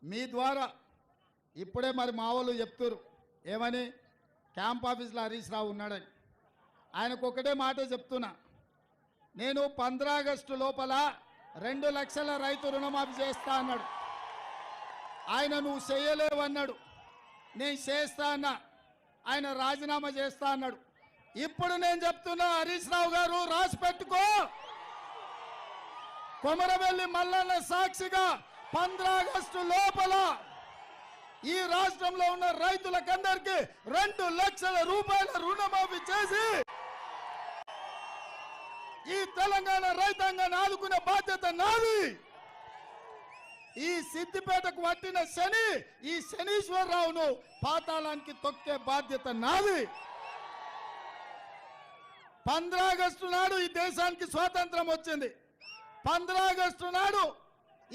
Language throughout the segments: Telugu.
మీ ద్వారా ఇప్పుడే మరి మా వాళ్ళు చెప్తారు ఏమని, క్యాంప్ ఆఫీస్లో హరీష్ రావు ఉన్నాడని. ఆయనకు ఒకటే మాట చెప్తున్నా, నేను 15 ఆగస్టు లోపల 2 లక్షల రైతు రుణమాఫీ చేస్తా అన్నాడు. ఆయన నువ్వు చేయలేవు అన్నాడు, నేను చేస్తా అన్నా. ఆయన రాజీనామా చేస్తా అన్నాడు. ఇప్పుడు నేను చెప్తున్నా, హరీష్ రావు గారు రాసి పెట్టుకో, కొమరవెల్లి మల్లన్న సాక్షిగా 15 ఆగస్టు లోపల ఈ రాష్ట్రంలో ఉన్న రైతులకందరికీ 2 లక్షల రూపాయల రుణమాఫీ చేసి ఈ తెలంగాణ రైతాంగాన్ని ఆదుకునే బాధ్యత నాది. ఈ సిద్దిపేటకు పట్టిన శని, ఈ శనీశ్వరరావును పాతాళానికి తొక్కే బాధ్యత నాది. 15 ఆగస్టు నాడు ఈ దేశానికి స్వాతంత్రం వచ్చింది. 15 ఆగస్టు నాడు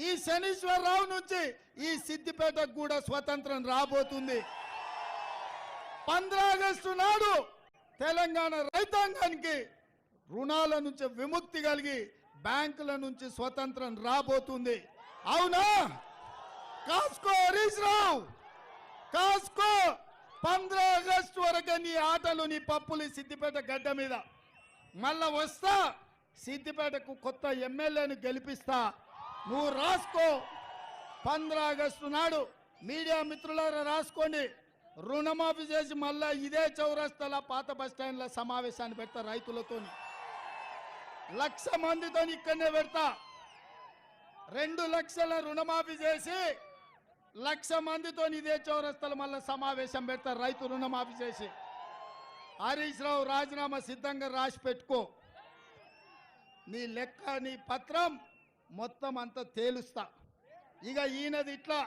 ఈ శనీశ్వరరావు నుంచి ఈ సిద్దిపేటకు కూడా స్వతంత్రం రాబోతుంది. 15 ఆగస్టు నాడు తెలంగాణ రైతాంగానికి రుణాల నుంచి విముక్తి కలిగి బ్యాంకుల నుంచి స్వతంత్రం రాబోతుంది. అవునా? కాసుకో హరీష్ రావు, కాసుకో. 15 ఆగస్టు వరకు నీ ఆటలు, నీ పప్పులు సిద్దిపేట గడ్డ మీద. మళ్ళా వస్తా, సిద్దిపేటకు కొత్త ఎమ్మెల్యేను గెలిపిస్తా. నువ్వు రాసుకో. 15 ఆగస్టు నాడు మీడియా మిత్రులారా రాసుకోండి. రుణమాఫీ చేసి మళ్ళా ఇదే చౌరస్తాల పాత బస్టాండ్ల సమావేశాన్ని పెడతా. రైతులతోని 1,00,000 మందితో ఇక్కడనే పెడతా. 2 లక్షల రుణమాఫీ చేసి 1,00,000 మందితో ఇదే చౌరస్తాల మళ్ళా సమావేశం పెడతా. రైతు రుణమాఫీ చేసి హరీష్ రావు రాజీనామా సిద్ధంగా రాసి పెట్టుకో. నీ లెక్క, నీ పత్రం మొత్తం అంతా తేలుస్తా. ఇక ఈయనది ఇట్లా